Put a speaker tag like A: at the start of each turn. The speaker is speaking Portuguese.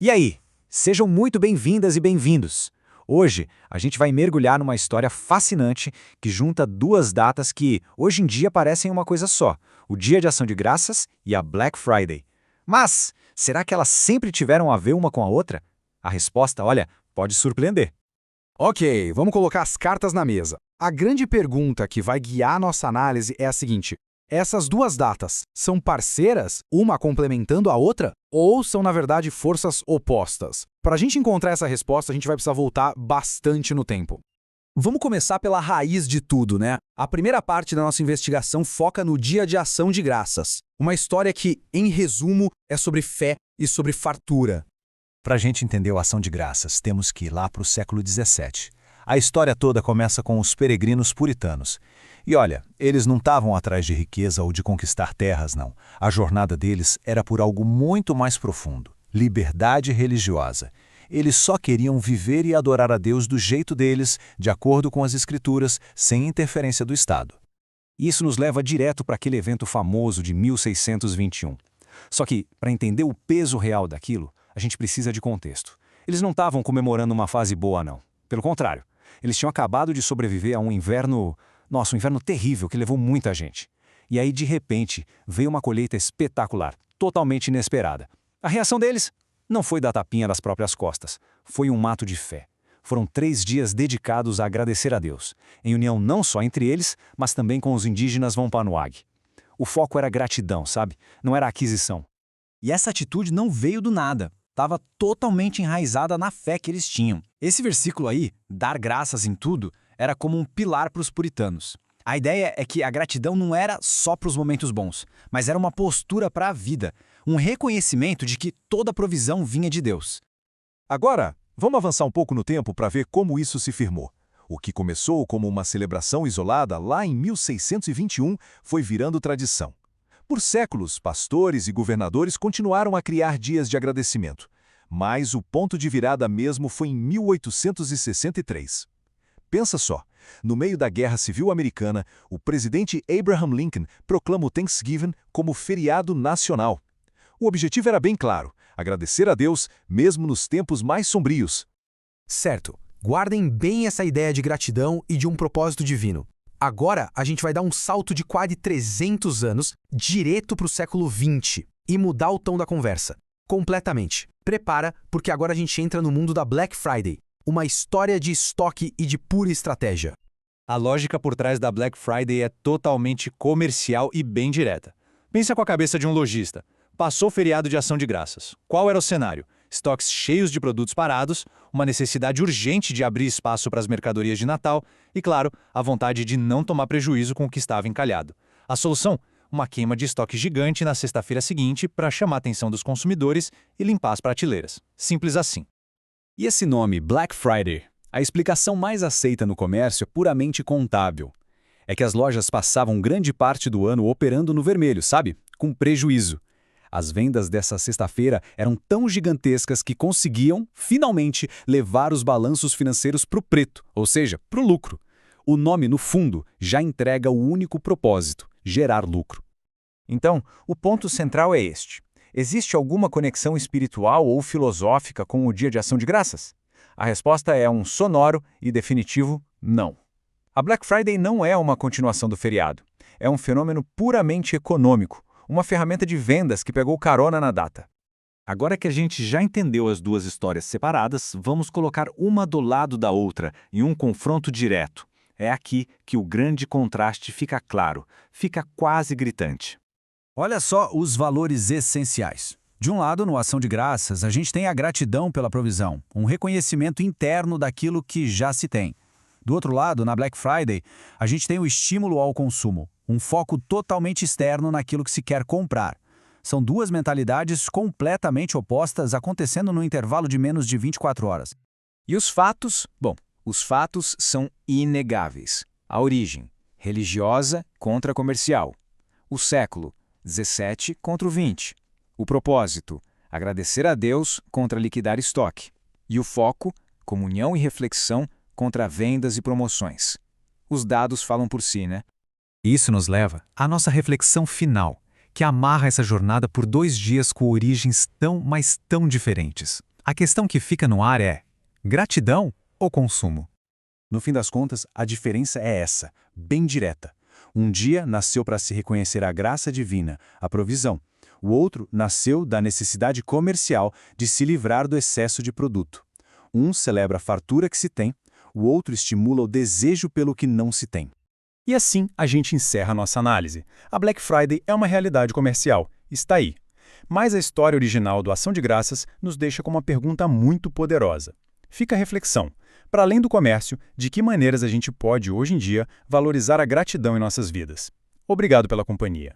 A: E aí, sejam muito bem-vindas e bem-vindos. Hoje, a gente vai mergulhar numa história fascinante que junta duas datas que, hoje em dia, parecem uma coisa só: o Dia de Ação de Graças e a Black Friday. Mas, será que elas sempre tiveram a ver uma com a outra? A resposta, olha, pode surpreender.
B: Ok, vamos colocar as cartas na mesa. A grande pergunta que vai guiar nossa análise é a seguinte: essas duas datas são parceiras, uma complementando a outra, ou são, na verdade, forças opostas? Para a gente encontrar essa resposta, a gente vai precisar voltar bastante no tempo. Vamos começar pela raiz de tudo, né? A primeira parte da nossa investigação foca no Dia de Ação de Graças. Uma história que, em resumo, é sobre fé e sobre fartura.
C: Para a gente entender a ação de graças, temos que ir lá para o século XVII. A história toda começa com os peregrinos puritanos. E olha, eles não estavam atrás de riqueza ou de conquistar terras, não. A jornada deles era por algo muito mais profundo: liberdade religiosa. Eles só queriam viver e adorar a Deus do jeito deles, de acordo com as Escrituras, sem interferência do Estado.
A: Isso nos leva direto para aquele evento famoso de 1621. Só que, para entender o peso real daquilo, a gente precisa de contexto. Eles não estavam comemorando uma fase boa, não. Pelo contrário, eles tinham acabado de sobreviver a um inverno, um inverno terrível que levou muita gente. E aí, de repente, veio uma colheita espetacular, totalmente inesperada. A reação deles não foi dar tapinha nas próprias costas, foi um ato de fé. Foram 3 dias dedicados a agradecer a Deus, em união não só entre eles, mas também com os indígenas Wampanoag. O foco era gratidão, sabe? Não era aquisição.
D: E essa atitude não veio do nada. Estava totalmente enraizada na fé que eles tinham. Esse versículo aí, dar graças em tudo, era como um pilar para os puritanos. A ideia é que a gratidão não era só para os momentos bons, mas era uma postura para a vida, um reconhecimento de que toda provisão vinha de Deus.
C: Agora, vamos avançar um pouco no tempo para ver como isso se firmou. O que começou como uma celebração isolada lá em 1621 foi virando tradição. Por séculos, pastores e governadores continuaram a criar dias de agradecimento. Mas o ponto de virada mesmo foi em 1863. Pensa só, no meio da Guerra Civil Americana, o presidente Abraham Lincoln proclama o Thanksgiving como feriado nacional. O objetivo era bem claro: agradecer a Deus, mesmo nos tempos mais sombrios.
B: Certo, guardem bem essa ideia de gratidão e de um propósito divino. Agora, a gente vai dar um salto de quase 300 anos direto para o século XX e mudar o tom da conversa. Completamente. Prepara, porque agora a gente entra no mundo da Black Friday, uma história de estoque e de pura estratégia.
E: A lógica por trás da Black Friday é totalmente comercial e bem direta. Pensa com a cabeça de um lojista. Passou o feriado de ação de graças. Qual era o cenário? Estoques cheios de produtos parados, uma necessidade urgente de abrir espaço para as mercadorias de Natal e, claro, a vontade de não tomar prejuízo com o que estava encalhado. A solução? Uma queima de estoque gigante na sexta-feira seguinte para chamar a atenção dos consumidores e limpar as prateleiras. Simples assim.
A: E esse nome, Black Friday? A explicação mais aceita no comércio é puramente contábil. É que as lojas passavam grande parte do ano operando no vermelho, sabe? Com prejuízo. As vendas dessa sexta-feira eram tão gigantescas que conseguiam, finalmente, levar os balanços financeiros para o preto, ou seja, para o lucro. O nome, no fundo, já entrega o único propósito: gerar lucro. Então, o ponto central é este: existe alguma conexão espiritual ou filosófica com o Dia de Ação de Graças? A resposta é um sonoro e definitivo não. A Black Friday não é uma continuação do feriado. É um fenômeno puramente econômico, uma ferramenta de vendas que pegou carona na data. Agora que a gente já entendeu as duas histórias separadas, vamos colocar uma do lado da outra em um confronto direto. É aqui que o grande contraste fica claro, fica quase gritante.
D: Olha só os valores essenciais. De um lado, no Ação de Graças, a gente tem a gratidão pela provisão, um reconhecimento interno daquilo que já se tem. Do outro lado, na Black Friday, a gente tem o estímulo ao consumo, um foco totalmente externo naquilo que se quer comprar. São duas mentalidades completamente opostas acontecendo no intervalo de menos de 24 horas.
A: E os fatos? Bom, os fatos são inegáveis. A origem, religiosa contra comercial. O século, 17 contra o 20. O propósito, agradecer a Deus contra liquidar estoque. E o foco, comunhão e reflexão contra vendas e promoções. Os dados falam por si, né?
C: Isso nos leva à nossa reflexão final, que amarra essa jornada por 2 dias com origens tão, mas tão diferentes.
D: A questão que fica no ar é: gratidão ou consumo?
A: No fim das contas, a diferença é essa, bem direta. Um dia nasceu para se reconhecer a graça divina, a provisão. O outro nasceu da necessidade comercial de se livrar do excesso de produto. Um celebra a fartura que se tem, o outro estimula o desejo pelo que não se tem.
E: E assim a gente encerra nossa análise. A Black Friday é uma realidade comercial, está aí. Mas a história original do Ação de Graças nos deixa com uma pergunta muito poderosa. Fica a reflexão. Para além do comércio, de que maneiras a gente pode, hoje em dia, valorizar a gratidão em nossas vidas? Obrigado pela companhia.